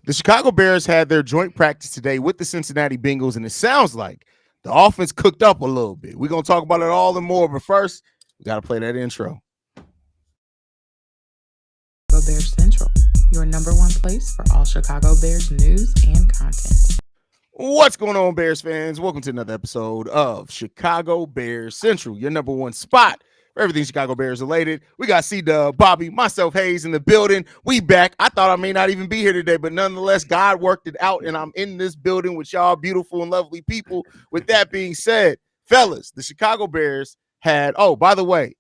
The Chicago Bears had their joint practice today with the Cincinnati Bengals, and it sounds like the offense cooked up a little bit. We're going to talk about it all and more, but first, we got to play that intro. Chicago Bears Central, your number one place for all Chicago Bears news and content. What's going on, Bears fans? Welcome to another episode of Chicago Bears Central, your number one spot for everything Chicago Bears related. We got C-Dub, Bobby, myself, Haize in the building. We back. I thought I may not even be here today, but nonetheless, God worked it out, and I'm in this building with y'all beautiful and lovely people. With that being said, fellas, the Chicago Bears had, oh, by the way,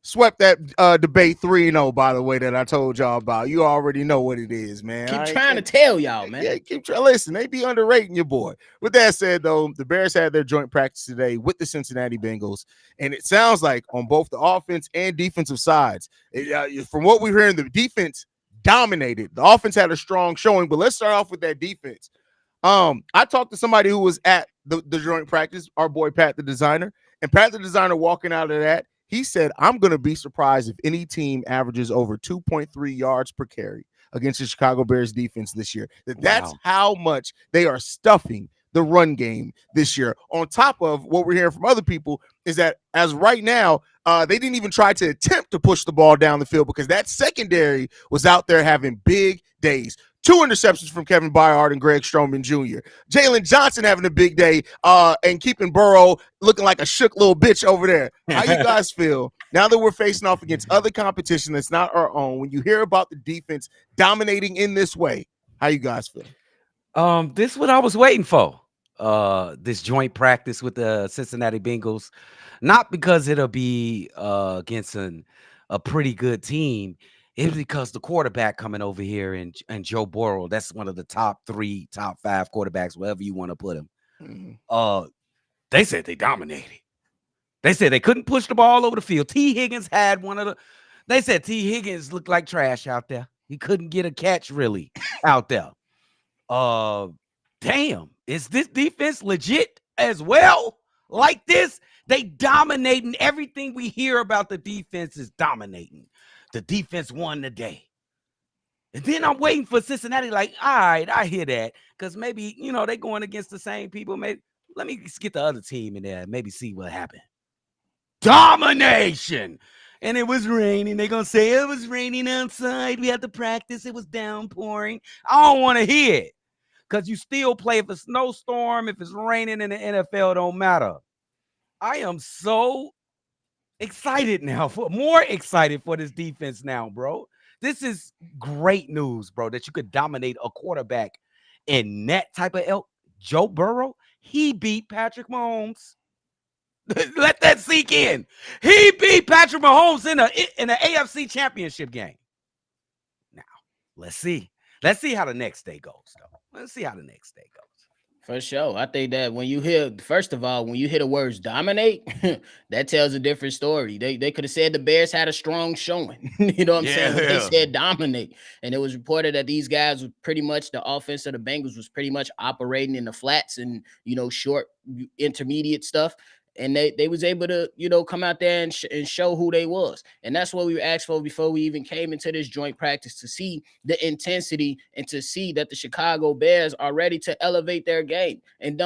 swept that debate 3-0, by the way, that I told y'all about. You already know what it is, man. Keep trying to tell y'all, man. Yeah, keep trying. Listen, they be underrating your boy. With that said, though, the Bears had their joint practice today with the Cincinnati Bengals, and it sounds like on both the offense and defensive sides, from what we're hearing, the defense dominated. The offense had a strong showing, but let's start off with that defense. I talked to somebody who was at the joint practice, our boy Pat the designer, and Pat the designer walking out of that, he said, I'm going to be surprised if any team averages over 2.3 yards per carry against the Chicago Bears defense this year. That's how much they are stuffing the run game this year. On top of what we're hearing from other people is that as right now, they didn't even try to attempt to push the ball down the field because that secondary was out there having big days. 2 interceptions from Kevin Byard and Greg Stroman Jr. Jalen Johnson having a big day and keeping Burrow looking like a shook little bitch over there. How you guys feel now that we're facing off against other competition that's not our own? When you hear about the defense dominating in this way, how you guys feel? This is what I was waiting for. This joint practice with the Cincinnati Bengals, not because it'll be against a pretty good team. It's because the quarterback coming over here and Joe Burrow, that's one of the top 3, top 5 quarterbacks, wherever you want to put him. Mm-hmm. They said they dominated. They said they couldn't push the ball over the field. T. Higgins had they said T. Higgins looked like trash out there. He couldn't get a catch really out there. Damn, is this defense legit as well? Like this? They dominating everything we hear about the defense is dominating. The defense won the day. And then I'm waiting for Cincinnati, like, all right, I hear that. Because maybe, they're going against the same people. Maybe let me get the other team in there and maybe see what happened. Domination. And it was raining. They're going to say it was raining outside. We had to practice. It was downpouring. I don't want to hear it. Because you still play if it's snowstorm, if it's raining in the NFL, don't matter. I am so excited now, more excited for this defense now, bro. This is great news, bro, that you could dominate a quarterback in that type of elk. Joe Burrow, he beat Patrick Mahomes. Let that sink in. He beat Patrick Mahomes in an AFC championship game. Now, let's see. Let's see how the next day goes, though. Let's see how the next day goes. For sure. I think that when you hear, first of all, when you hear the words dominate, that tells a different story. They could have said the Bears had a strong showing. You know what I'm saying? They said dominate. And it was reported that these guys were pretty much, the offense of the Bengals was pretty much operating in the flats and, short, intermediate stuff. And they was able to, come out there and show who they was. And that's what we were asked for before we even came into this joint practice, to see the intensity and to see that the Chicago Bears are ready to elevate their game. And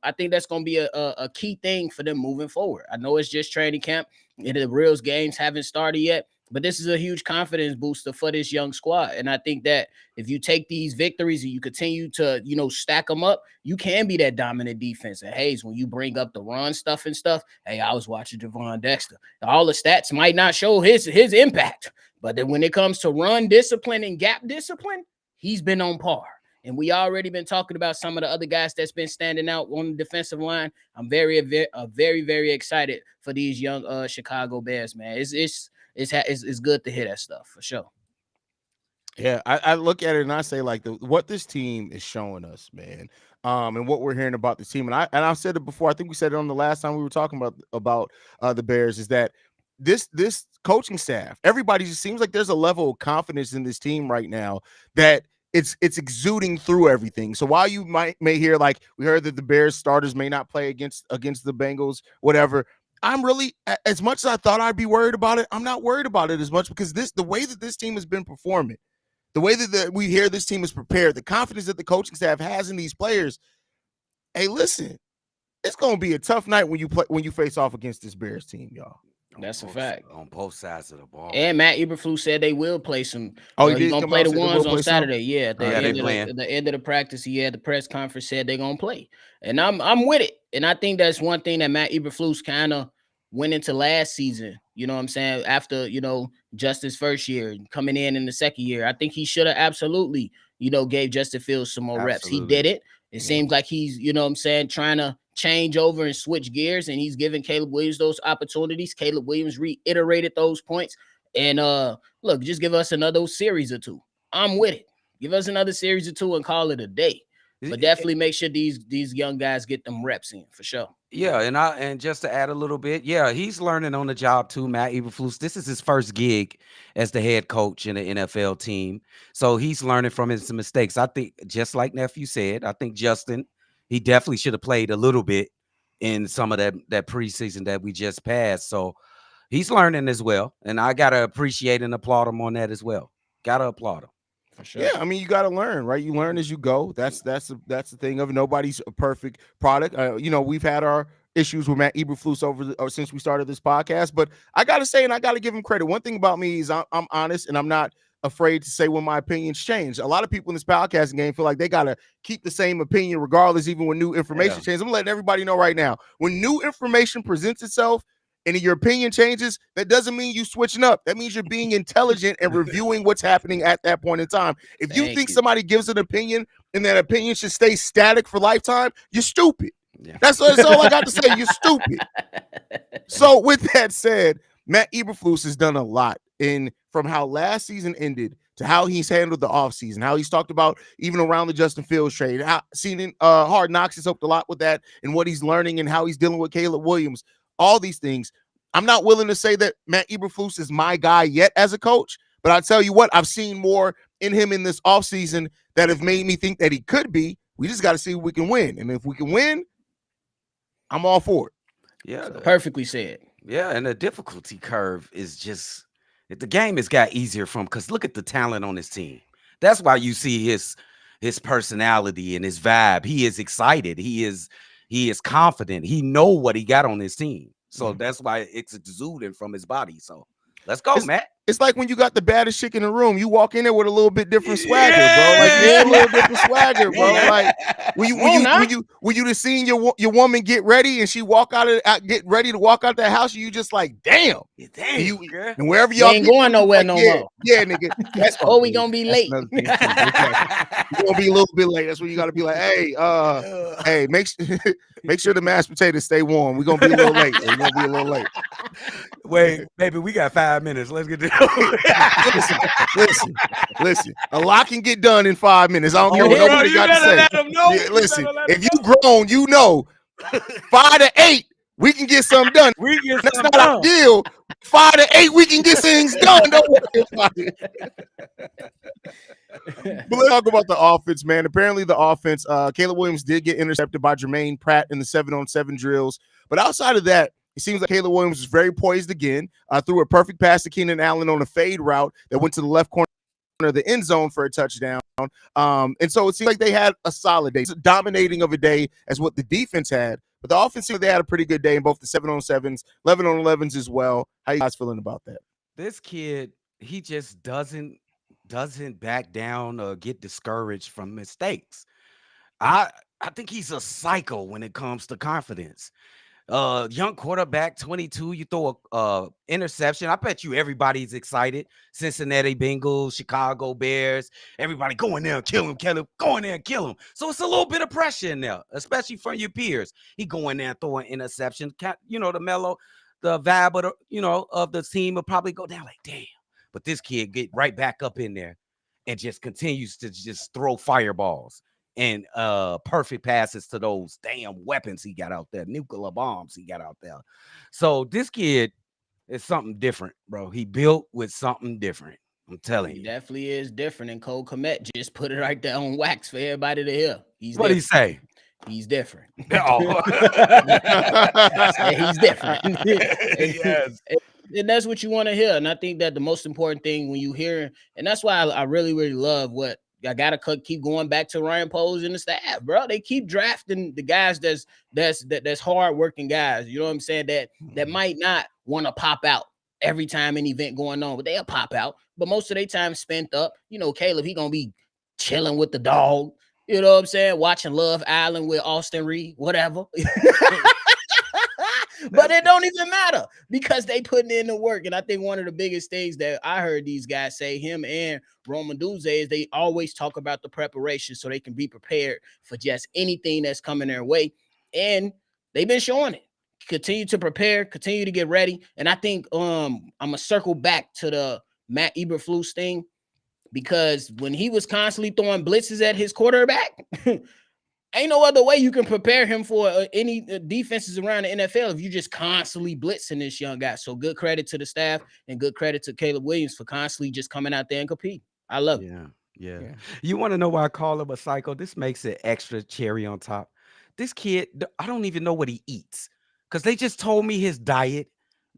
I think that's going to be a key thing for them moving forward. I know it's just training camp and the real games haven't started yet, but this is a huge confidence booster for this young squad. And I think that if you take these victories and you continue to, stack them up, you can be that dominant defense. And Haize, when you bring up the run stuff, hey, I was watching Javon Dexter. All the stats might not show his impact, but then when it comes to run discipline and gap discipline, he's been on par. And we already been talking about some of the other guys that's been standing out on the defensive line. I'm very, very excited for these young Chicago Bears, man. It's good to hear that stuff for sure. Yeah, I look at it and I say, like, what this team is showing us, man, and what we're hearing about the team, and I've said it before. I think we said it on the last time we were talking about the Bears, is that this coaching staff, everybody just seems like there's a level of confidence in this team right now that it's exuding through everything. So while you may hear, like, we heard that the Bears starters may not play against the Bengals, whatever. I'm really, as much as I thought I'd be worried about it, I'm not worried about it as much, because the way that this team has been performing, the way that we hear this team is prepared, the confidence that the coaching staff has in these players. Hey, listen, it's gonna be a tough night when you face off against this Bears team, y'all. That's a fact. On both sides of the ball. And Matt Eberflus said they will play some. Oh, he's gonna play the ones on Saturday. Some? Yeah, at the end of the practice, he had the press conference, said they're gonna play, and I'm with it. And I think that's one thing that Matt Eberflus kind of went into last season. You know what I'm saying? After Justin's first year, coming in the second year, I think he should have absolutely gave Justin Fields some more reps. He did it. It seems like he's trying to change over and switch gears, and he's giving Caleb Williams those opportunities. Caleb Williams reiterated those points. And look, just give us another series or two. I'm with it. Give us another series or two and call it a day. But definitely make sure these young guys get them reps in for sure. Yeah, and just to add a little bit, yeah, he's learning on the job too, Matt Eberflus. This is his first gig as the head coach in the NFL team. So he's learning from his mistakes. I think, just like Nephew said, I think Justin, he definitely should have played a little bit in some of that preseason that we just passed. So he's learning as well. And I got to appreciate and applaud him on that as well. Got to applaud him. For sure. Yeah, I mean, you got to learn, right? You learn as you go. That's the thing of it. Nobody's a perfect product. We've had our issues with Matt Eberflus since we started this podcast, but I got to say, and I got to give him credit. One thing about me is I'm honest, and I'm not afraid to say when my opinions change. A lot of people in this podcasting game feel like they got to keep the same opinion regardless, even when new information changes. I'm letting everybody know right now, when new information presents itself, and your opinion changes, that doesn't mean you switching up. That means you're being intelligent and reviewing what's happening at that point in time. If you think somebody gives an opinion and that opinion should stay static for lifetime, you're stupid. Yeah. That's all I got to say. You're stupid. So with that said, Matt Eberflus has done a lot from how last season ended to how he's handled the offseason, how he's talked about even around the Justin Fields trade, how seen in Hard Knocks has helped a lot with that and what he's learning and how he's dealing with Caleb Williams. All these things. I'm not willing to say that Matt Eberflus is my guy yet as a coach, but I'll tell you what, I've seen more in him in this offseason that have made me think that he could be. We just got to see if we can win. And if we can win, I'm all for it. Yeah. Perfectly said. Yeah, and the difficulty curve is just the game has got easier because look at the talent on his team. That's why you see his personality and his vibe. He is excited. He is confident. He know what he got on his team. So that's why it's exuding from his body. So let's go, Matt. It's like when you got the baddest chick in the room, you walk in there with a little bit different swagger, bro. Like you have a little different swagger, bro. Like when you just seen your woman get ready and she get ready to walk out that house, you just like, damn. And wherever y'all ain't going nowhere no more. Yeah, nigga. That's we gonna be late. You're gonna be a little bit late. That's when you gotta be like, hey, make sure the mashed potatoes stay warm. We're gonna be a little late. We're gonna be a little late. Wait, baby, we got 5 minutes. Let's get this. Listen. A lot can get done in 5 minutes. I don't care what nobody got to say. Listen, if you grown, 5 to 8, we can get something done. That's not our deal. 5 to 8, we can get things done. Don't worry about it. But let's talk about the offense, man. Apparently, the offense, Caleb Williams did get intercepted by Jermaine Pratt in the 7-on-7 drills. But outside of that, it seems like Caleb Williams is very poised again. Threw a perfect pass to Keenan Allen on a fade route that went to the left corner of the end zone for a touchdown. And so it seems like they had a solid day. It's dominating of a day as what the defense had. But the offense, they had a pretty good day in both the 7-on-7s, 11-on-11s as well. How you guys feeling about that? This kid, he just doesn't back down or get discouraged from mistakes. I think he's a psycho when it comes to confidence. Young quarterback, 22, you throw a interception. I bet you everybody's excited. Cincinnati Bengals, Chicago Bears, everybody go in there and kill him, Caleb. Go in there and kill him. So it's a little bit of pressure in there, especially from your peers. He go in there and throw an interception. The vibe of the team will probably go down like, damn. But this kid get right back up in there and just continues to just throw fireballs and perfect passes to those damn weapons he got out there, nuclear bombs he got out there. So this kid is something different, bro. He built with something different. I'm telling you. He definitely is different. And Cole Kmet just put it right there on wax for everybody to hear. What'd he say? He's different. Oh. He's different. Yes. And that's what you want to hear. And I think that the most important thing when you hear, and that's why I really, really love what I gotta keep going back to Ryan Poles and the staff, bro. They keep drafting the guys that's hard working guys. You know what I'm saying? That might not want to pop out every time an event going on, but they'll pop out. But most of their time spent up. You know, Caleb, he gonna be chilling with the dog. You know what I'm saying? Watching Love Island with Austin Reed, whatever. But it don't even matter because they putting in the work. And I think one of the biggest things that I heard these guys say, him and Roman Duze, is they always talk about the preparation so they can be prepared for just anything that's coming their way. And they've been showing it. Continue to prepare, continue to get ready. And I think I'm gonna circle back to the Matt Eberflus thing, because when he was constantly throwing blitzes at his quarterback, ain't no other way you can prepare him for any defenses around the NFL if you just constantly blitzing this young guy. So good credit to the staff and good credit to Caleb Williams for constantly just coming out there and compete. I love it. Yeah. You want to know why I call him a psycho? This makes it extra cherry on top. This kid, I don't even know what he eats because they just told me his diet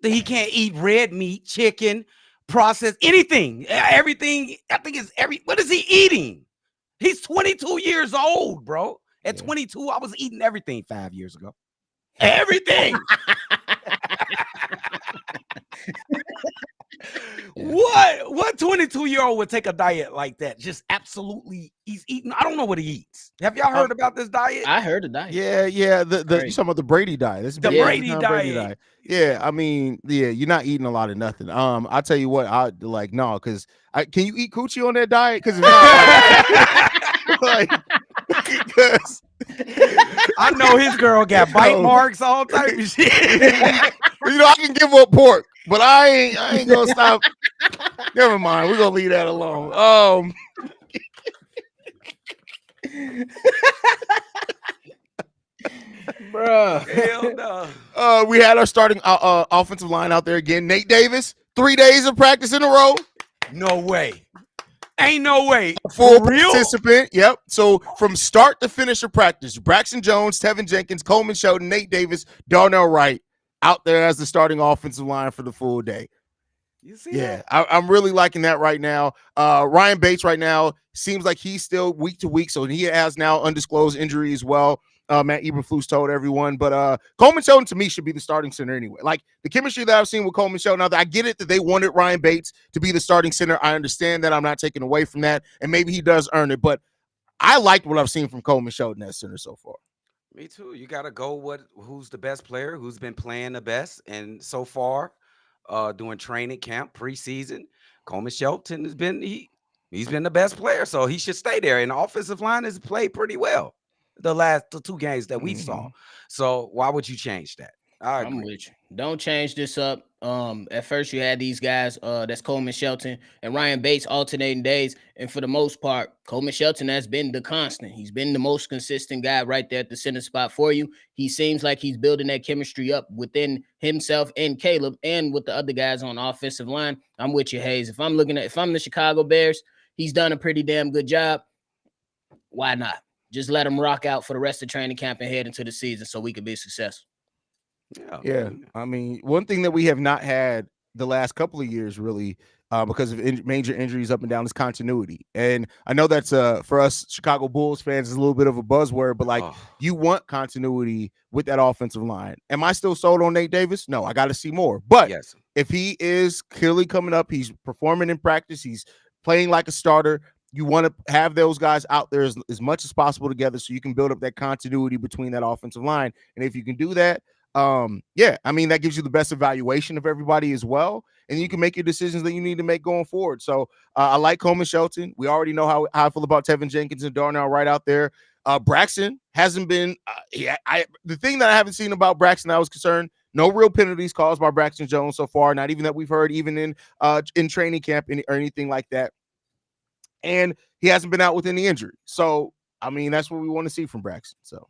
that he can't eat red meat, chicken, processed anything. Everything, I think is what is he eating? He's 22 years old, bro. At 22, I was eating everything 5 years ago. Everything. What 22-year-old would take a diet like that? Just absolutely, he's eating. I don't know what he eats. Have y'all heard about this diet? I heard the diet. Yeah. You talking about the Brady diet? This is the Brady diet. Yeah, I mean, you're not eating a lot of nothing. I'll tell you what, I like no, because can you eat coochie on that diet? Because because I know his girl got bite marks, all type of shit. I can give up pork, but I ain't gonna stop. Never mind, we're gonna leave that alone. Bro, hell no. We had our starting offensive line out there again. Nate Davis, 3 days of practice in a row. No way. Ain't no way. Full participant. Yep. So from start to finish of practice, Braxton Jones, Tevin Jenkins, Coleman Shelton, Nate Davis, Darnell Wright out there as the starting offensive line for the full day. You see that? I'm really liking that right now. Ryan Bates right now seems like he's still week to week, so he has now undisclosed injury as well. Matt Eberflus told everyone, but Coleman Shelton to me should be the starting center anyway. Like the chemistry that I've seen with Coleman Shelton. Now, I get it that they wanted Ryan Bates to be the starting center. I understand that. I'm not taking away from that, and maybe he does earn it. But I liked what I've seen from Coleman Shelton as center so far. Me too. You got to go who's the best player, who's been playing the best, and so far, doing training camp preseason, Coleman Shelton has been he's been the best player, so he should stay there. And the offensive line has played pretty well the two games that we saw. So why would you change that? I'm with you. Don't change this up. At first you had these guys, that's Coleman Shelton and Ryan Bates alternating days. And for the most part, Coleman Shelton has been the constant. He's been the most consistent guy right there at the center spot for you. He seems like he's building that chemistry up within himself and Caleb and with the other guys on the offensive line. I'm with you, Haize. If I'm the Chicago Bears, he's done a pretty damn good job. Why not? Just let him rock out for the rest of training camp and head into the season so we can be successful. Yeah. I mean, one thing that we have not had the last couple of years really because of major injuries up and down is continuity. And I know that's for us Chicago Bulls fans is a little bit of a buzzword, but like you want continuity with that offensive line. Am I still sold on Nate Davis? No, I got to see more. But if he is clearly coming up, he's performing in practice, he's playing like a starter. You want to have those guys out there as much as possible together so you can build up that continuity between that offensive line. And if you can do that, I mean, that gives you the best evaluation of everybody as well. And you can make your decisions that you need to make going forward. So I like Coleman Shelton. We already know how I feel about Tevin Jenkins and Darnell Wright out there. Braxton hasn't been the thing that I haven't seen about Braxton, I was concerned. No real penalties caused by Braxton Jones so far. Not even that we've heard, even in training camp or anything like that. And he hasn't been out with any injury. So, I mean, that's what we want to see from Braxton. So,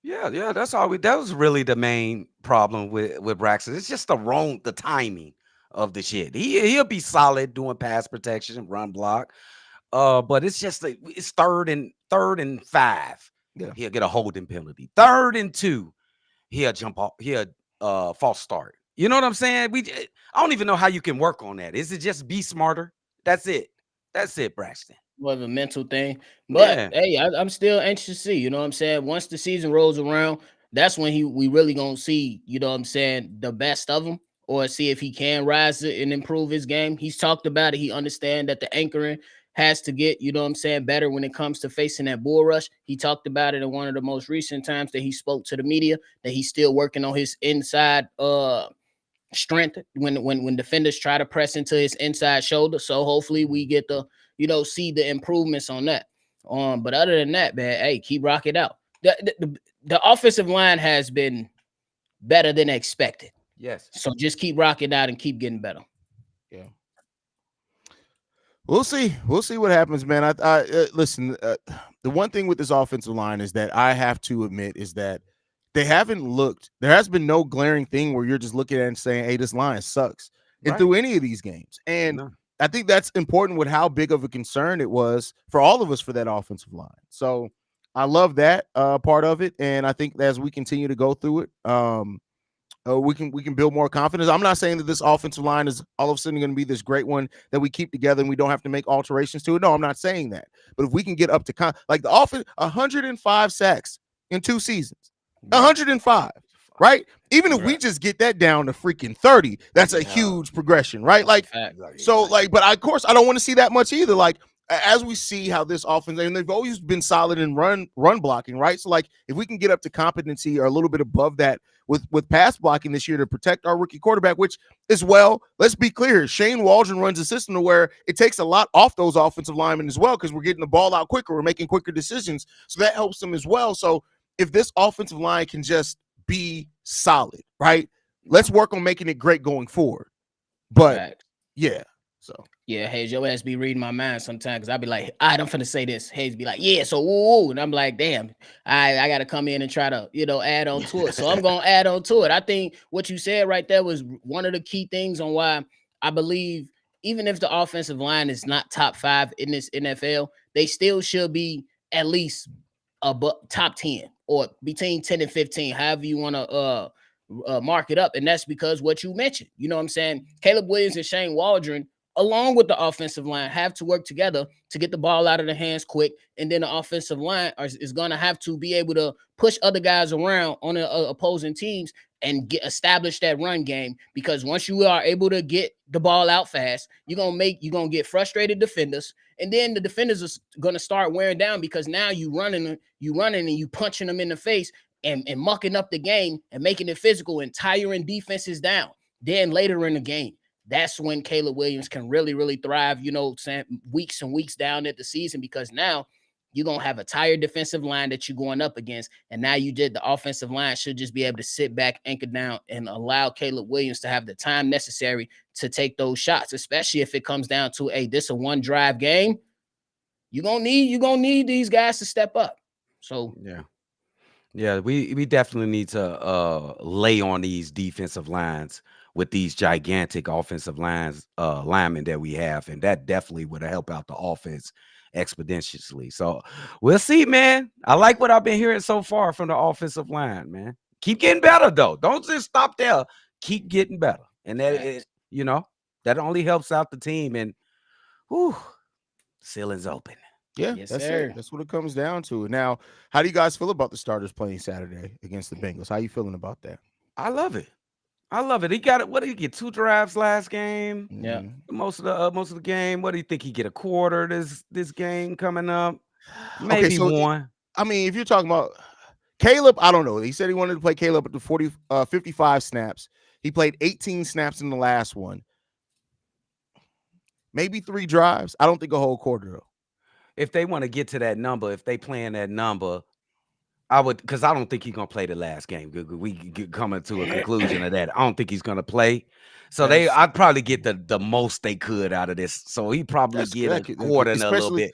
yeah, that's all that was really the main problem with Braxton. It's just the timing of the shit. He'll be solid doing pass protection and run block. But it's just it's third and 5. Yeah. He'll get a holding penalty. 3rd and 2, he'll jump off, he'll false start. You know what I'm saying? I don't even know how you can work on that. Is it just be smarter? That's it. That's it, Braxton. More of a mental thing. But Yeah. hey, I'm still anxious to see. You know what I'm saying? Once the season rolls around, that's when we really gonna see, you know what I'm saying, the best of him, or see if he can rise and improve his game. He's talked about it. He understand that the anchoring has to get, you know what I'm saying, better when it comes to facing that bull rush. He talked about it in one of the most recent times that he spoke to the media, that he's still working on his inside strength when defenders try to press into his inside shoulder. So hopefully we get to, see the improvements on that. But other than that, man, hey, keep rocking out. The offensive line has been better than expected. Yes. So just keep rocking out and keep getting better. Yeah. We'll see. We'll see what happens, man. Listen. The one thing with this offensive line is that I have to admit is that they haven't looked. There has been no glaring thing where you're just looking at it and saying, "Hey, this line sucks," and Right. through any of these games. And No. I think that's important with how big of a concern it was for all of us for that offensive line. So I love that part of it, and I think as we continue to go through it, we can build more confidence. I'm not saying that this offensive line is all of a sudden going to be this great one that we keep together and we don't have to make alterations to it. No, I'm not saying that. But if we can get up to like the offense, 105 sacks in 2 seasons, 105, right? Even if we just get that down to freaking 30, that's a huge progression, right? Like, so like, but of course I don't want to see that much either. Like, as we see how this offense, and they've always been solid in run blocking, right? So like, if we can get up to competency or a little bit above that with pass blocking this year to protect our rookie quarterback, which is, well, let's be clear, Shane Waldron runs a system to where it takes a lot off those offensive linemen as well, because we're getting the ball out quicker, we're making quicker decisions, so that helps them as well. So if this offensive line can just be solid, right? Let's work on making it great going forward. But yeah. So yeah, Haize, your ass be reading my mind sometimes, because I be like, all right, I'm finna say this. Haize be like, yeah, so woo, and I'm like, damn, I gotta come in and try to, add on to it. So I'm gonna add on to it. I think what you said right there was one of the key things on why I believe even if the offensive line is not top 5 in this NFL, they still should be at least top 10 or between 10 and 15, however you want to mark it up. And that's because what you mentioned, you know what I'm saying? Caleb Williams and Shane Waldron, along with the offensive line, have to work together to get the ball out of the hands quick. And then the offensive line is going to have to be able to push other guys around on the opposing teams and establish that run game. Because once you are able to get the ball out fast, you're going to get frustrated defenders. And then the defenders are going to start wearing down, because now you running and you punching them in the face and mucking up the game and making it physical and tiring defenses down. Then later in the game, that's when Caleb Williams can really, really thrive, weeks and weeks down at the season, because now you're going to have a tired defensive line that you're going up against. And now the offensive line should just be able to sit back, anchor down, and allow Caleb Williams to have the time necessary to take those shots, especially if it comes down to, this is a one drive game. You're going to need these guys to step up. So, yeah, we definitely need to lay on these defensive lines with these gigantic offensive linemen that we have, and that definitely would help out the offense exponentially. So we'll see, man. I like what I've been hearing so far from the offensive line, man. Keep getting better, though. Don't just stop there. Keep getting better, and that that only helps out the team. And ceiling's open. Yeah, yes, that's sir. it. That's what it comes down to. Now, how do you guys feel about the starters playing Saturday against the Bengals? How you feeling about that? I love it. He got it. What did he get? 2 drives last game. Yeah. Most of the game. What do you think he get? A quarter this game coming up? Maybe one. I mean, if you're talking about Caleb, I don't know. He said he wanted to play Caleb at the 55 snaps. He played 18 snaps in the last one. Maybe 3 drives. I don't think a whole quarter though. If they want to get to that number, if they playing that number, I would, because I don't think he's gonna play the last game. We coming to a conclusion of that. I don't think he's gonna play. So I'd probably get the most they could out of this. So he probably get a quarter and a little bit.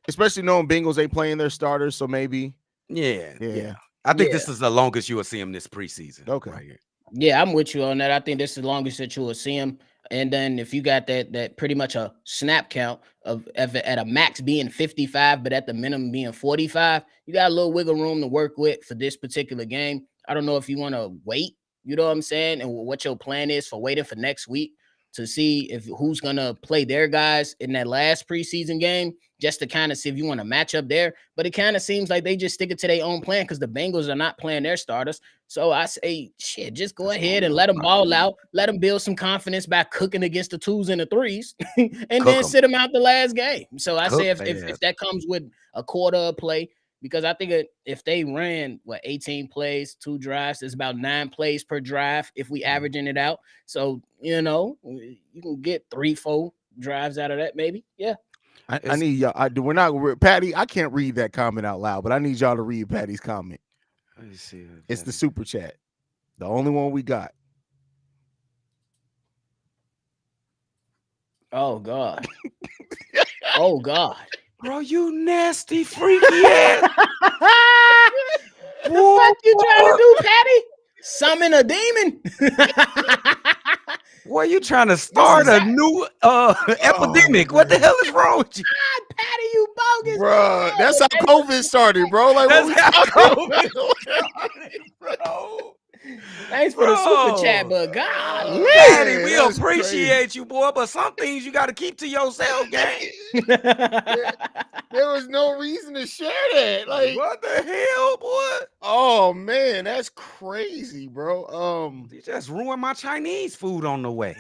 Especially knowing Bengals ain't playing their starters, so maybe. Yeah. I think this is the longest you will see him this preseason. Okay. Right here. Yeah, I'm with you on that. I think this is the longest that you will see him. And then if you got that pretty much a snap count of at a max being 55, but at the minimum being 45, you got a little wiggle room to work with for this particular game. I don't know if you want to wait You know what I'm saying? And what your plan is for waiting for next week to see if who's gonna play their guys in that last preseason game, just to kind of see if you want to match up there. But it kind of seems like they just stick it to their own plan because the Bengals are not playing their starters. So I say, shit, just go ahead and let them ball out, let them build some confidence by cooking against the 2s and the 3s, and then sit them out the last game. So I say if that comes with a quarter of play. Because I think if they ran 18 plays, 2 drives, it's about 9 plays per drive if we averaging it out. So you can get 3-4 drives out of that, maybe. Yeah. I need y'all. We're not Patty. I can't read that comment out loud, but I need y'all to read Patty's comment. Let me see. It's the super chat, the only one we got. Oh God. Oh God. Bro, you nasty, freaky ass. What the fuck you trying to do, Patty? Summon a demon? Boy, you trying to start a new epidemic. What the hell is wrong with you? God, Patty, you bogus. Bro, that's how COVID started, bro. Like, That's how COVID started, bro. Thanks for the super chat, but God, Patty, we appreciate you, boy, but some things you got to keep to yourself, gang. There was no reason to share that. Like, what the hell, boy? Oh man, that's crazy, bro. You just ruined my Chinese food on the way.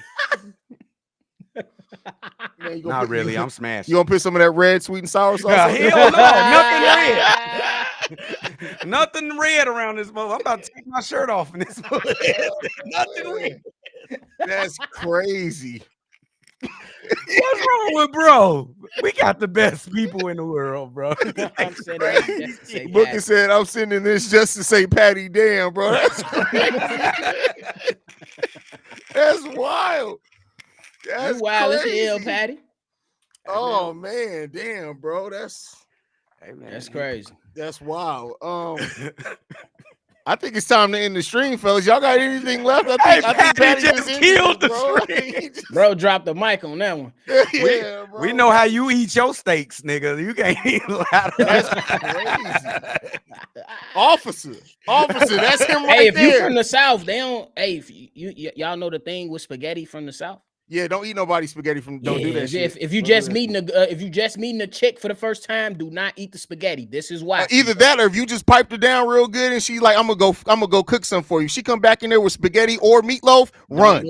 Man, not really. I'm smashing. You gonna put some of that red sweet and sour sauce? Hell no, nothing red. Nothing red around this mother. I'm about to take my shirt off in this mother. Nothing red. That's crazy. What's wrong with bro? We got the best people in the world, bro. Booker said, "I'm sending this just to say Patty damn, bro." That's crazy. That's wild. That's wild crazy. as hell, Patty. Oh man, damn, bro. That's crazy. That's wild. I think it's time to end the stream, fellas. Y'all got anything left? I think Patty just killed the stream. Bro, dropped the mic on that one. Yeah, bro. We know how you eat your steaks, nigga. You can't eat a lot of That's crazy. Officer, that's him right Hey, if there. you from the South, they don't. Hey, if y'all know the thing with spaghetti from the South. Yeah, don't eat nobody spaghetti from. Don't do that shit. If you just meeting a chick for the first time, do not eat the spaghetti. This is why. Either that, or if you just piped her down real good and she like, I'm gonna go cook some for you. She come back in there with spaghetti or meatloaf, run.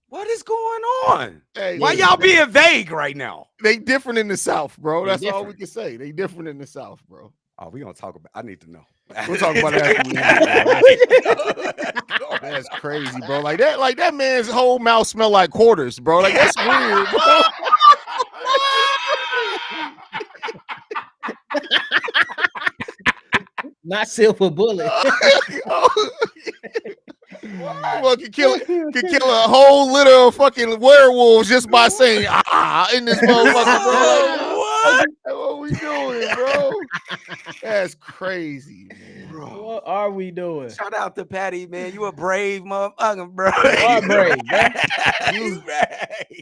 What is going on? Hey, why y'all being vague right now? They different in the South, bro. That's all we can say. They different in the South, bro. Oh, we gonna talk about. I need to know. We'll talk about that. That's crazy, bro. Like that man's whole mouth smell like quarters, bro. Like that's weird, bro. Not silver bullet. Well, can kill a whole litter of fucking werewolves just by saying in this motherfucker, bro. What we doing, bro? That's crazy, man. Bro. What are we doing? Shout out to Patty, man. You a brave motherfucker, bro. You are brave, bro.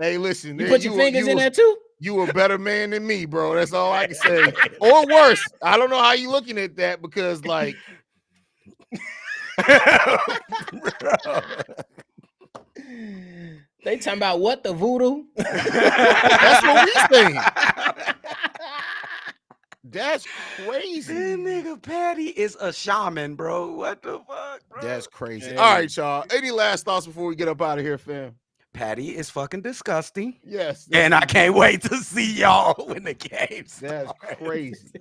Hey, listen. You put your fingers in there too? You a better man than me, bro. That's all I can say. Or worse. I don't know how you looking at that because, like, they talking about what, the voodoo? That's what we saying. That's crazy. That nigga Patty is a shaman, bro. What the fuck, bro? That's crazy. Yeah. All right, y'all. Any last thoughts before we get up out of here, fam? Patty is fucking disgusting. Yes. And I can't wait to see y'all when the game's That's crazy.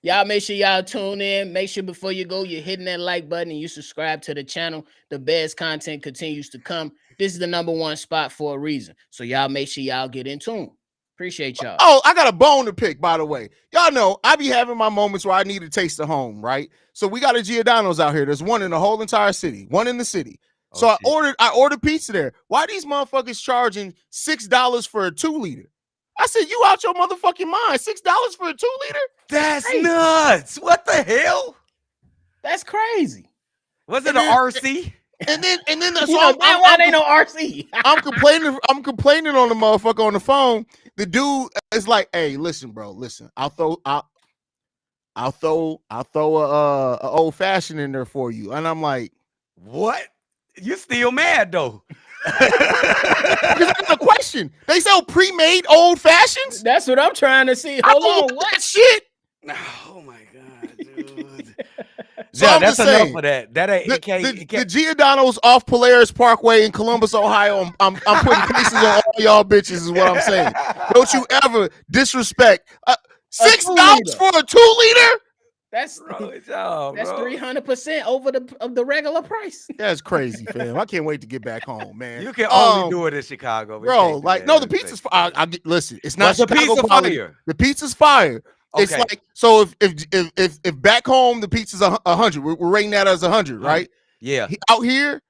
Y'all make sure y'all tune in. Make sure before you go, you're hitting that like button and you subscribe to the channel. The best content continues to come. This is the #1 spot for a reason. So y'all make sure y'all get in tune. Appreciate y'all. Oh, I got a bone to pick, by the way. Y'all know I be having my moments where I need a taste of home, right? So we got a Giordano's out here. There's one in the whole entire city, one in the city. So I ordered pizza there. Why these motherfuckers charging $6 for a 2-liter? I said, you out your motherfucking mind. $6 for a 2-liter? That's nuts. What the hell? That's crazy. Was it an RC? And then that's why they know RC. I'm complaining on the motherfucker on the phone. The dude is like, hey, listen, bro, listen. I'll throw a old fashioned in there for you. And I'm like, what? You still mad though? Because that's a question. They sell pre-made old fashions. That's what I'm trying to see. I Hold don't on, want what? that shit. Oh my god, dude. So Yeah, I'm that's just enough saying, of that. That ain't the Giordano's off Polaris Parkway in Columbus, Ohio. I'm putting pieces on all y'all bitches. Is what I'm saying. Don't you ever disrespect $6 for a 2-liter? That's bro, that's 300% over the regular price. That's crazy, fam. I can't wait to get back home, man. You can only do it in Chicago, bro. Like, no, the pizza's fire. Listen, it's not the Chicago pizza quality. fire? The pizza's fire. Okay. It's like, so if back home the pizza's 100, we're rating that as 100, right? Yeah. Out here,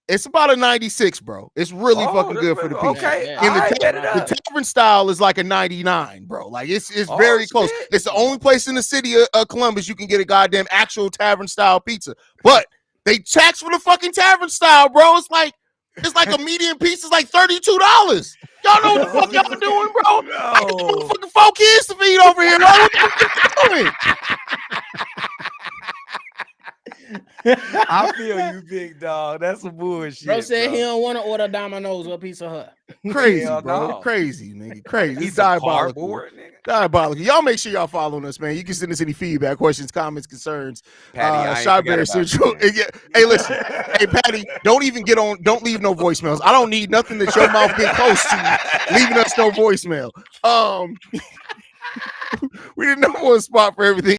it's about a 96, bro. It's really fucking good for the pizza. Okay. And the tavern style is like a 99, bro. Like it's very close. shit. It's the only place in the city of Columbus you can get a goddamn actual tavern style pizza. But they tax for the fucking tavern style, bro. It's like a medium pizza is like $32. Y'all know what the fuck y'all doing, bro? No. I got fucking 4 kids to feed over here, bro. What the fuck you doing? I feel you, big dog. That's some bullshit. Bro said he don't want to order Domino's or Pizza Hut. Crazy, Hell bro. no. Crazy, nigga. Crazy. It's He's diabolical. cardboard, nigga. Diabolical. Y'all make sure y'all following us, man. You can send us any feedback, questions, comments, concerns. Patty, I ain't Shy forgot Bear about Central. you, Yeah. Hey, listen. Hey, Patty, don't leave no voicemails. I don't need nothing that your mouth get close to leaving us no voicemail. We the number one spot for everything